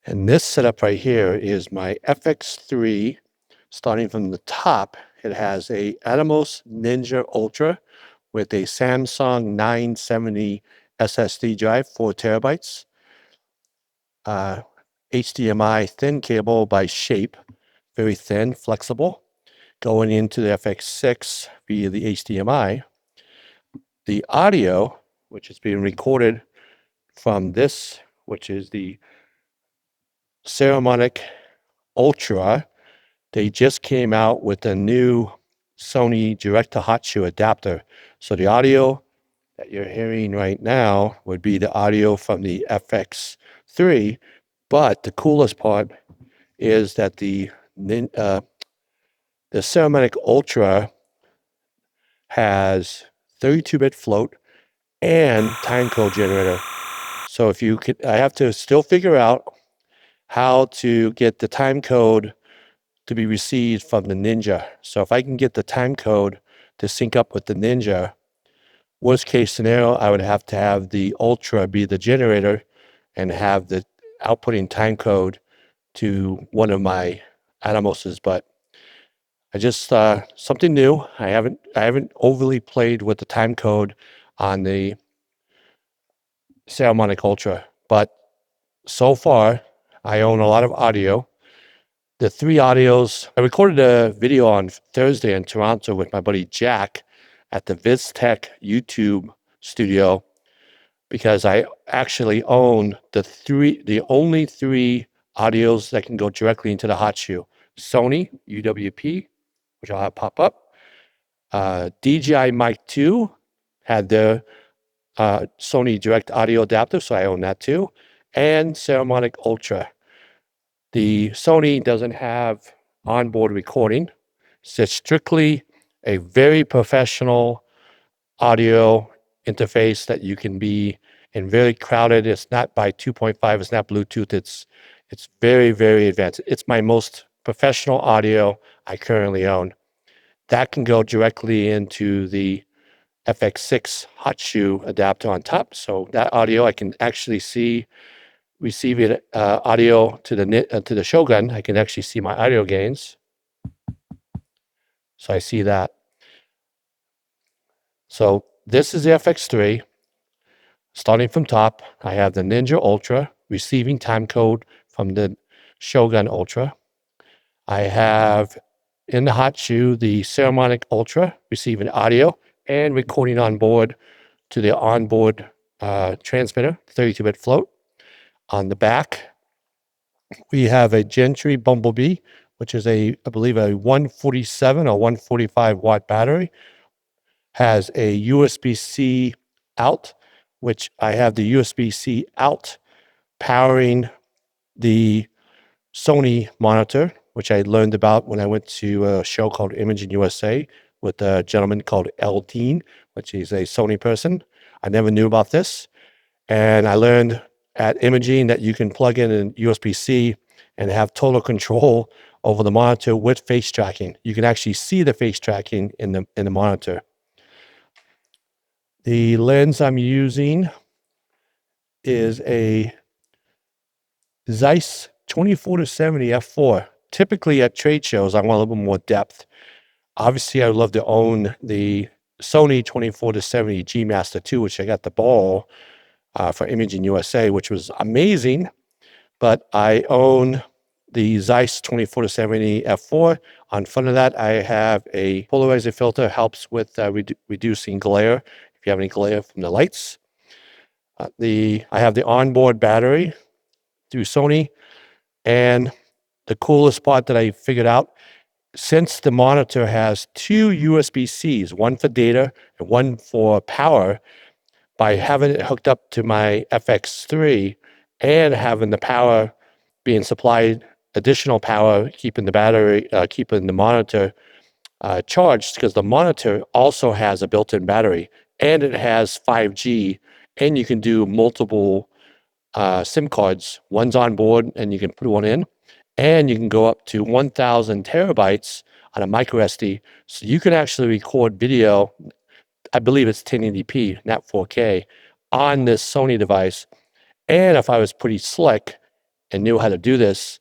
And this setup right here is my FX3. Starting from the top, it has a Atomos Ninja Ultra with a Samsung 970 SSD drive, 4 terabytes. HDMI thin cable by shape, very thin, flexible. Going into the FX6 via the HDMI. The audio, which is being recorded from this, which is the Saramonic Ultra. They just came out with a new Sony direct-to-hot shoe adapter. So the audio that you're hearing right now would be the audio from the FX3. But the coolest part is that the Saramonic Ultra has 32-bit float and timecode generator. So if you could, I have to still figure out how to get the timecode to be received from the Ninja. So if I can get the timecode to sync up with the Ninja, worst case scenario, I would have to have the Ultra be the generator and have the outputting timecode to one of my Atomoses. But I just something new. I haven't overly played with the timecode on the Saramonic Ultra, but so far I own a lot of audio. The 3 audios, I recorded a video on Thursday in Toronto with my buddy Jack at the VizTech YouTube studio because I actually own the only 3 audios that can go directly into the hot shoe. Sony UWP, which I'll have pop up. DJI Mic 2 had their Sony direct audio adapter, so I own that too. And Saramonic Ultra. The Sony doesn't have onboard recording. It's strictly a very professional audio interface that you can be in very crowded. It's not by 2.5. It's not Bluetooth. It's very, very advanced. It's my most professional audio I currently own. That can go directly into the FX6 hot shoe adapter on top. So that audio I can actually receive it audio to the Shogun. I can actually see my audio gains. So I see that. So this is the FX3. Starting from top, I have the Ninja Ultra receiving timecode from the Shogun Ultra. I have in the hot shoe the Saramonic Ultra receiving audio and recording on board to the onboard transmitter, 32-bit float. On the back, we have a GENTREE Bumble Bee, which is I believe a 147 or 145 watt battery. Has a USB-C out, which I have the USB-C out powering the Sony monitor, which I learned about when I went to a show called Imaging USA with a gentleman called L. Dean, which is a Sony person. I never knew about this. And I learned at Imaging that you can plug in a USB-C and have total control over the monitor with face tracking. You can actually see the face tracking in the monitor. The lens I'm using is a Zeiss 24-70 f4. Typically at trade shows, I want a little bit more depth. Obviously, I would love to own the Sony 24-70 G Master 2, which I got the ball for Imaging USA, which was amazing. But I own the Zeiss 24-70 f4. On front of that, I have a polarizer filter, helps with reducing glare if you have any glare from the lights. I have the onboard battery through Sony. And the coolest part that I figured out, since the monitor has 2 USB-Cs, one for data and one for power, by having it hooked up to my FX3 and having the power being supplied, additional power, keeping the monitor charged, because the monitor also has a built-in battery and it has 5G, and you can do multiple SIM cards. One's on board and you can put one in, and you can go up to 1,000 terabytes on a micro SD. So you can actually record video, I believe it's 1080p, not 4K, on this Sony device. And if I was pretty slick, and knew how to do this,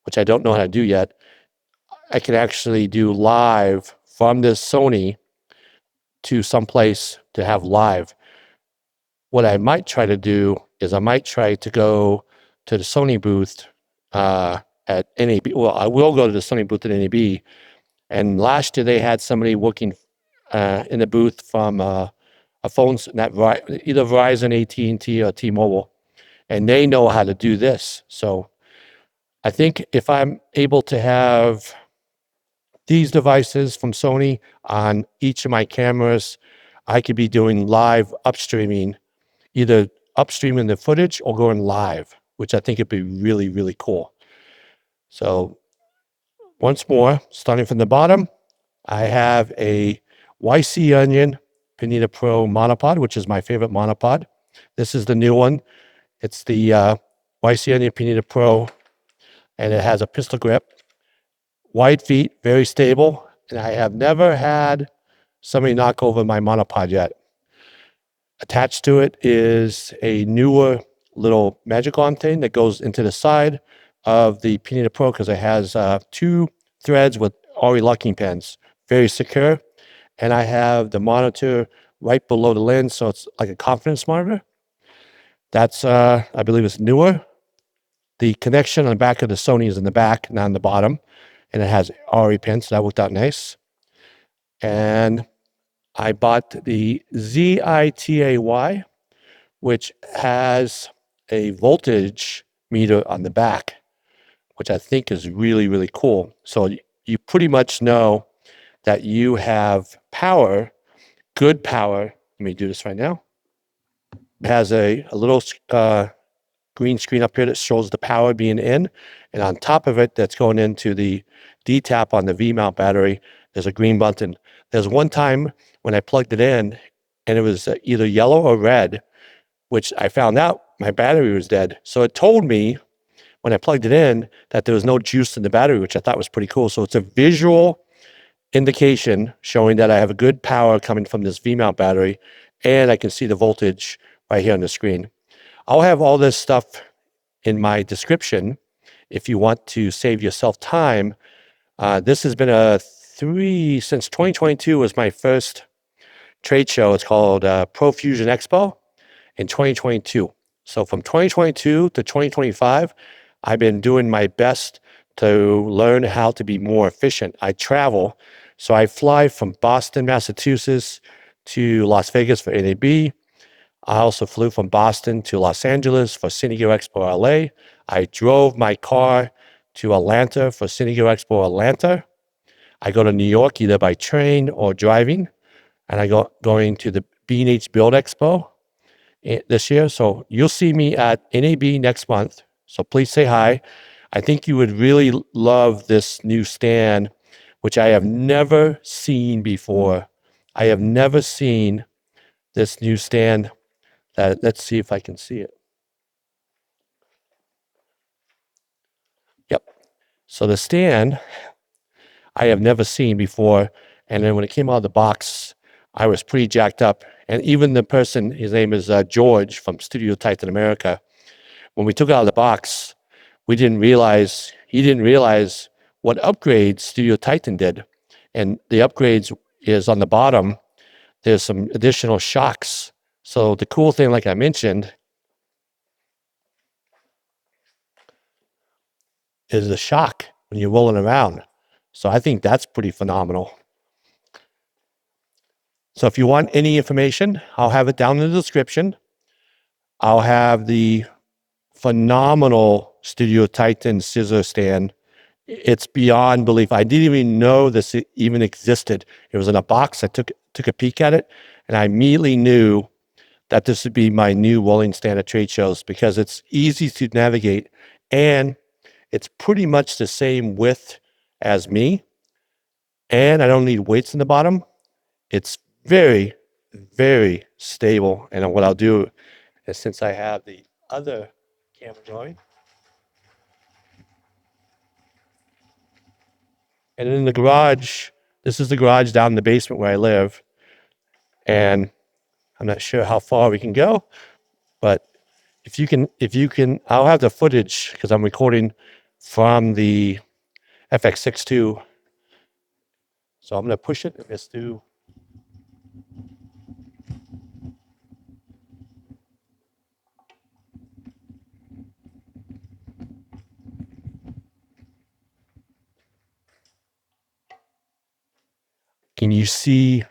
which I don't know how to do yet, I could actually do live from this Sony to someplace to have live. What I might try to do is I might try to go to the Sony booth at NAB. Well, I will go to the Sony booth at NAB. And last year they had somebody working in the booth from a phone, either Verizon, AT&T, or T-Mobile, and they know how to do this. So I think if I'm able to have these devices from Sony on each of my cameras, I could be doing live upstreaming, either upstreaming the footage or going live, which I think would be really, really cool. So once more, starting from the bottom, I have a YC Onion PINETA Pro monopod, which is my favorite monopod. This is the new one. It's the YC Onion PINETA Pro, and it has a pistol grip. Wide feet, very stable, and I have never had somebody knock over my monopod yet. Attached to it is a newer little Magic-On thing that goes into the side of the PINETA Pro because it has 2 threads with RE locking pins. Very secure. And I have the monitor right below the lens, so it's like a confidence monitor. That's, I believe it's newer. The connection on the back of the Sony is in the back, not on the bottom. And it has RE pins, so that worked out nice. And I bought the ZITAY, which has a voltage meter on the back, which I think is really, really cool. So you pretty much know that you have power, good power. Let me do this right now. It has a little green screen up here that shows the power being in. And on top of it, that's going into the D-tap on the V-mount battery, there's a green button. There's one time when I plugged it in and it was either yellow or red, which I found out my battery was dead. So it told me when I plugged it in that there was no juice in the battery, which I thought was pretty cool. So it's a visual indication showing that I have a good power coming from this V-mount battery, and I can see the voltage right here on the screen. I'll have all this stuff in my description if you want to save yourself time. This has been since 2022 was my first trade show. It's called Profusion Expo in 2022. So from 2022 to 2025, I've been doing my best to learn how to be more efficient. I travel. So I fly from Boston, Massachusetts to Las Vegas for NAB. I also flew from Boston to Los Angeles for San Diego Expo LA. I drove my car to Atlanta for San Diego Expo Atlanta. I go to New York either by train or driving. And I going to the B&H Build Expo this year. So you'll see me at NAB next month. So please say hi. I think you would really love this new stand, which I have never seen before. I have never seen this new stand. Let's see if I can see it. Yep. So the stand I have never seen before. And then when it came out of the box, I was pretty jacked up. And even the person, his name is George from Studio Titan America. When we took it out of the box, he didn't realize what upgrades Studio Titan did. And the upgrades is on the bottom, there's some additional shocks. So the cool thing, like I mentioned, is the shock when you're rolling around. So I think that's pretty phenomenal. So if you want any information, I'll have it down in the description. I'll have the phenomenal Studio Titan scissor stand. It's beyond belief. I didn't even know this even existed. It was in a box. I took a peek at it, and I immediately knew that this would be my new rolling stand at trade shows because it's easy to navigate, and it's pretty much the same width as me, and I don't need weights in the bottom. It's very, very stable. And what I'll do is, since I have the other camera going, and in the garage, this is the garage down in the basement where I live. And I'm not sure how far we can go, but if you can, I'll have the footage because I'm recording from the FX3. So I'm going to push it. Let's do. Can you see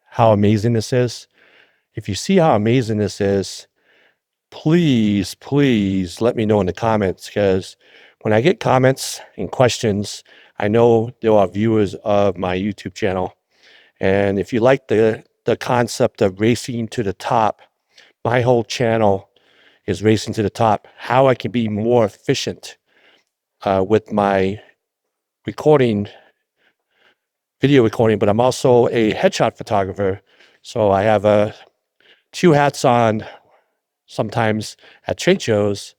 how amazing this is? If you see how amazing this is, please, please let me know in the comments, because when I get comments and questions, I know there are viewers of my YouTube channel. And if you like the concept of racing to the top, my whole channel is racing to the top, how I can be more efficient with my recording, video recording, but I'm also a headshot photographer. So I have two hats on sometimes at trade shows.